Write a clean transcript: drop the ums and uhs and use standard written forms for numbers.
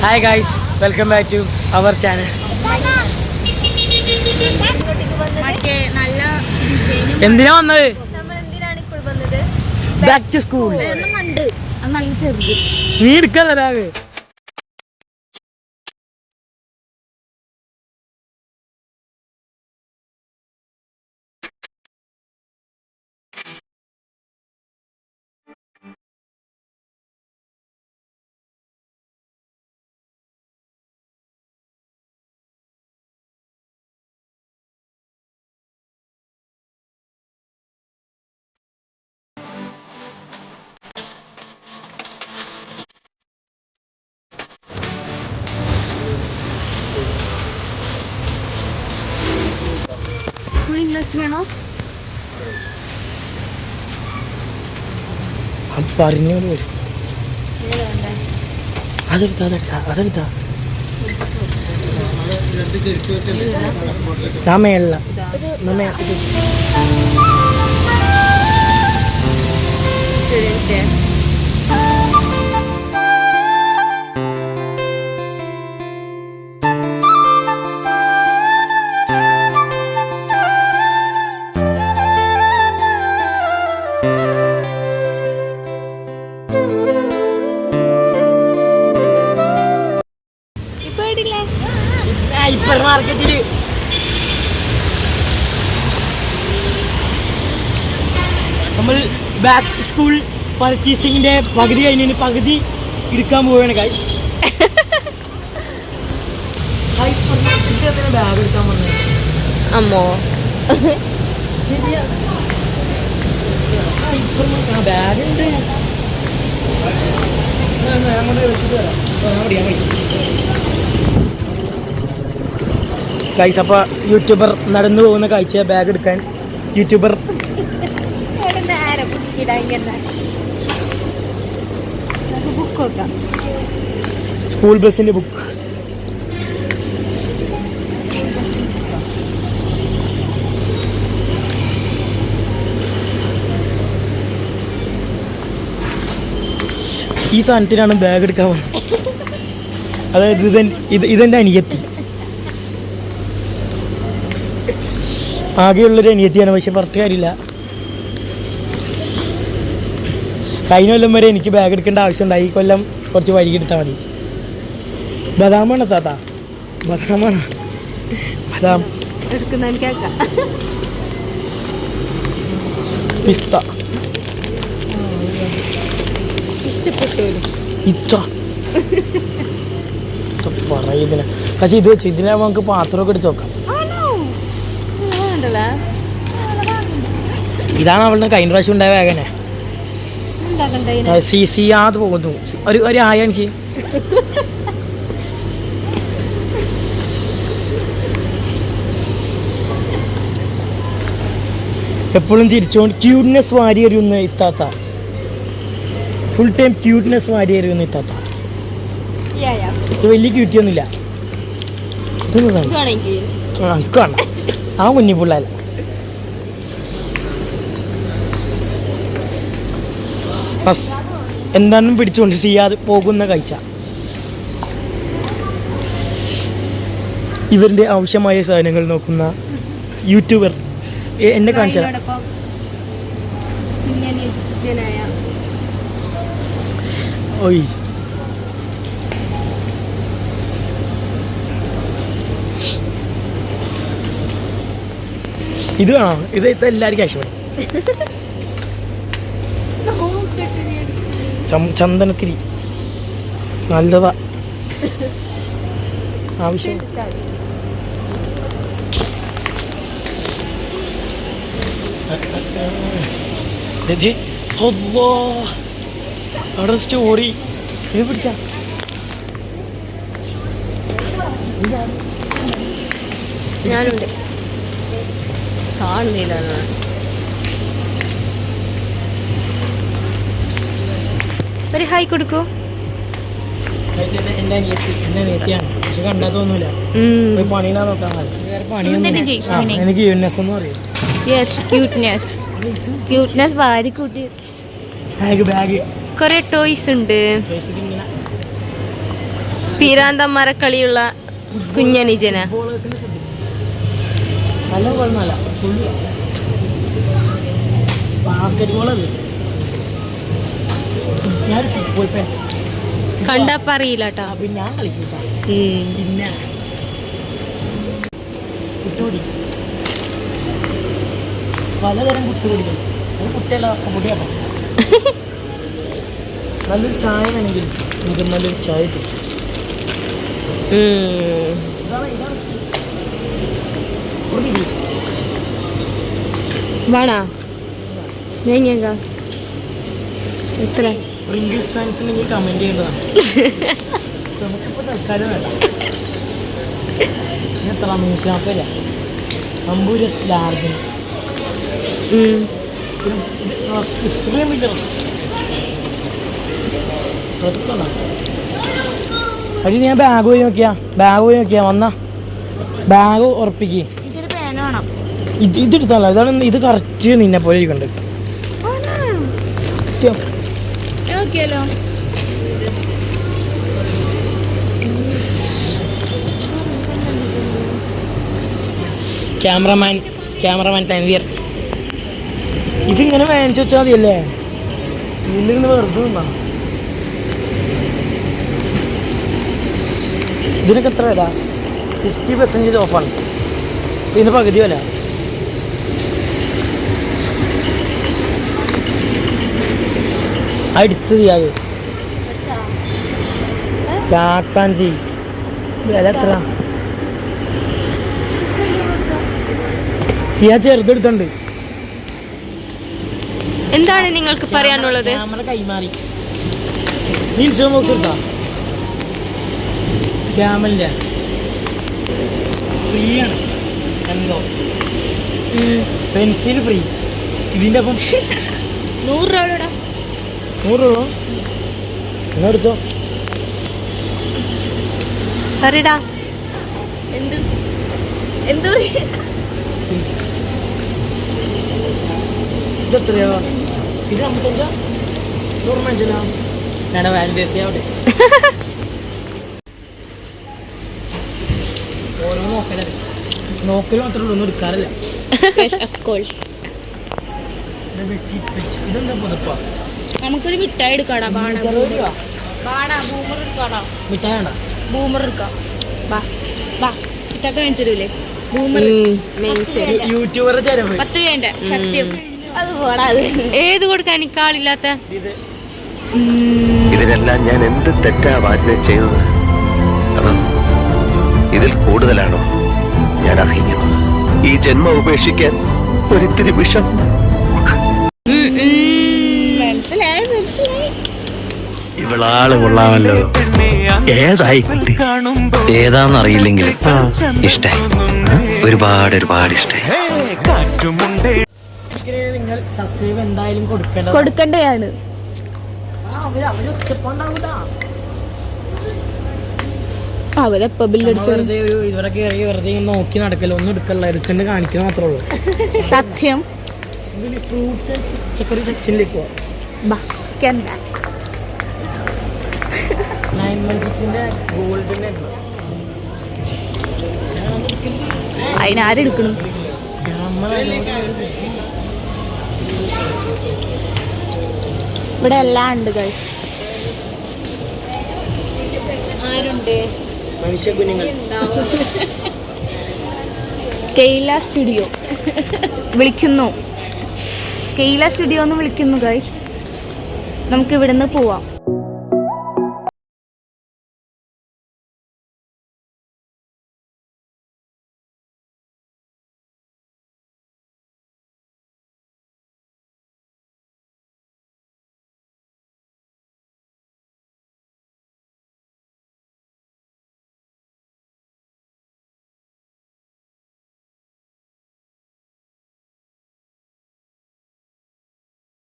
Hi guys, welcome back to our channel. എന്തിനാ വന്നത്? Back to school. നീ എടുക്കല്ല ബാഗ്. വേണോ പറഞ്ഞോട് വരും. അതെടുത്താ നമ്മയല്ല ഹൈപ്പർ മാർക്കറ്റില് നമ്മൾ ബാക്ക് ടു സ്കൂൾ പർച്ചേസിങ്ങിന്റെ പകുതി കഴിഞ്ഞ പകുതി എടുക്കാൻ പോവുകയാണ് ഗൈസ്. ഹൈപ്പർ മാർക്കറ്റിൽ ബാഗ് എടുക്കാൻ വന്നത് അമ്മോ. ശരിയാ, ഹൈപ്പർ മാർക്കറ്റ് ബാഗ് ഉണ്ട്. ഗൈസ്, അപ്പോൾ യൂട്യൂബർ നടന്നു പോകുന്ന കാഴ്ച ബാഗ് എടുക്കാൻ. യൂട്യൂബർ സ്കൂൾ ബസ്സിന്റെ ബുക്ക്. ഈ സാധനത്തിനാണ് ബാഗ് എടുക്കാൻ പോകുന്നത്. അതായത് ഇതെൻ്റെ അനിയത്തി, ആകെയുള്ളൊരു അനിയത്തിയാണ്. പക്ഷെ പുറത്ത് കാര്യമില്ല. കഴിഞ്ഞ കൊല്ലം വരെ എനിക്ക് ബാഗ് എടുക്കേണ്ട ആവശ്യമുണ്ടായി. ഈ കൊല്ലം കുറച്ച് വൈകി എടുത്താൽ മതി. ബദാമാണ് താത്ത, ബദാമാണ്. ബദാം, പിസ്ത, പറയുന്നില്ല. പക്ഷെ ഇത് വെച്ച് ഇതിനെ നമുക്ക് പാത്രമൊക്കെ എടുത്ത് നോക്കാം. ഇതാണ് അവളുടെ കഴിഞ്ഞ പ്രാവശ്യം ഉണ്ടായ വേഗനെ സിയാത് പോകുന്നു. ഒരു ആയ എനിക്ക് എപ്പോഴും ചിരിച്ചോണ്ട് ക്യൂട്ട്നെസ് വാരി എറിയുന്ന ഇത്താത്ത. ഫുൾ ടൈം ക്യൂട്ട്നെസ് വാരി എറിയുന്ന ഇത്താത്ത. വലിയ ക്യൂട്ടിയൊന്നുമില്ല. എനിക്ക് വേണ്ട, ആ കുഞ്ഞി പിള്ളേല. എന്താണെന്നും പിടിച്ചുകൊണ്ട് ചെയ്യാതെ പോകുന്ന കാഴ്ച. ഇവരുടെ ആവശ്യമായ സാധനങ്ങൾ നോക്കുന്ന യൂട്യൂബർ എന്നെ കാണിച്ച. ഓയ്, ഇത് വേണോ? ഇത് എല്ലാവർക്കും ആവശ്യമാണ്. ചന്ദനത്തിരി നല്ലതാ, ആവശ്യം. അവിടെ സ്റ്റോറി ഇത് പിടിച്ച ഞാനുണ്ട്, കാണുന്നില്ല. ഒരു ഹായ് കൊടുക്കൂ. എന്റെ അനിയത്തിയാണ്. പക്ഷെ കണ്ടാ തോന്നൂല. പണിനാ നോക്കാൻ എനിക്ക് ക്യൂട്ട്നെസ് എന്ന് പറയും. ക്യൂട്ട്നെസ് വാരി കൂട്ടി. ബാഗ് കുറെ ടോയ്സ് ഉണ്ട്. പീരാന്തന്മാരെ കളിയുള്ള കുഞ്ഞനുജന. ഫുട്ബോളേഴ്സിനെ ശ്രദ്ധിക്കും. നല്ല കുഴപ്പമില്ല, ഫുള്ള് ബാസ്കറ്റ് ബോളല്ലേ. ഞാനൊരു ഫുട്ബോൾ ഫാൻ. കണ്ടപ്പ അറിയില്ല കേട്ടോ. പിന്നെ ഞാൻ കളിക്കും കേട്ടോ. പിന്നെ കുട്ടുപിടി, പലതരം കുട്ടുപിടികൾ. ഒരു കുട്ടിയല്ല, പൊടിയാട്ടോ. നല്ലൊരു ചായ വേണമെങ്കിൽ നമുക്ക് നല്ലൊരു ചായ കിട്ടും. വേണോ എത്ര പ്രിങ്കിൾസ് ഫാൻസിന് കമന്റ് ചെയ്യേണ്ടതാണ്. നമുക്കിപ്പോൾ തൽക്കാലം വേണ്ട. എത്ര 140 അമ്പൂര് ലാർജിന് ഇത്രയും വലിയ അരി. ഞാൻ ബാഗ് പോയി നോക്കിയാ വന്ന ബാഗ് ഉറപ്പിക്ക്. ഇതെടുത്താലോ, ഇതാണ് ഇത് കറക്റ്റ് നിന്നെ പോലെ ഇരിക്കണ്ട്. ക്യാമറമാൻ തൻവീർ, ഇതിങ്ങനെ വാങ്ങിച്ചു വെച്ചാൽ മതിയല്ലേ. വീട്ടിലിങ്ങനെ വെറുതെ നിന്നാ. ഇതിനൊക്കെ എത്ര വില? 50% ഓഫാണ്. ഇതിന് പകുതി വില. അടുത്ത് ചെയ്യാതെ ഫാൻസി വില എത്ര? സിയാ ചെറുതെടുത്തുണ്ട്. എന്താണ് നിങ്ങൾക്ക് പറയാനുള്ളത്? ക്യാമറ കൈമാറി. നീ ഇൻസ്റ്റഗ്രാം ബോക്സ് എടുത്താ? ക്യാമലിന്റെ ഫ്രീ ആണ്. എന്തോ പെൻസിൽ ഫ്രീ. ഇതിന്റെ അപ്പം 100 രൂപ. 100 രൂപ എന്നാ എടുത്തോ. പറയടാ. എന്തോ ഇതെത്രയോ? ഇത് 55 100 ഞാൻ വാലന്റൈൻസ് ഡേ അവിടെ ഓരോ നോക്കൽ മാത്രമേ ഉള്ളൂ, ഒന്നും എടുക്കാറില്ല. ഇതെന്താ പുതപ്പാ? നമുക്കൊരു മിഠായി എടുക്കാടാ. മിഠായി വേണ്ട, ബൂമർ എടുക്കാം. മിഠായി വാങ്ങിച്ചല്ലേ യൂട്യൂബറുടെ ചെലവ് 10 വേണ്ട. സത്യം. ഏത് കൊടുക്കാൻ എനിക്ക് ആളില്ലാത്ത? ഇതിനെല്ലാം ഞാൻ എന്ത് തെറ്റാ വാറ്റിനെ ചെയ്തത്? അതോ ഇതിൽ കൂടുതലാണോ ഞാൻ അർഹിക്കുന്നത്? ഈ ജന്മം ഉപേക്ഷിക്കാൻ ഒരിത്തിരി വിഷം. മനസ്സിലായി. ഇവളാള് കൊള്ളാമല്ലോ. ഏതായി കുട്ടി? ഏതാന്നറിയില്ലെങ്കിലും ഇഷ്ടായി, ഒരുപാട് ഇഷ്ടായി. നിങ്ങൾ സബ്സ്ക്രൈബ് എന്തായാലും കൊടുക്കേണ്ടതാണ്. അവരെപ്പോ ബില്ലടിച്ചു ഇവരൊക്കെ ഇറങ്ങി വെറുതെ നോക്കി നടക്കല്ലോ, ഒന്നും എടുക്കല്ല, എടുക്കണ്ട് കാണിക്കുന്ന മാത്രമേ ഉള്ളൂ. സത്യം. ഫ്രൂട്ട്സ് പച്ചക്കറി സെക്ഷനിലേക്ക് പോവാം. 916 ഗോൾഡിന്റെ അതിനാരെടുക്കണം? ഇവിടെ എല്ലാം ഉണ്ട്. ആരുണ്ട്? മനുഷ്യ കുഞ്ഞുങ്ങൾ. കെയില സ്റ്റുഡിയോ വിളിക്കുന്നു. കെയില സ്റ്റുഡിയോ എന്ന് വിളിക്കുന്നു ഗൈസ്. നമുക്ക് ഇവിടുന്ന് പോവാം.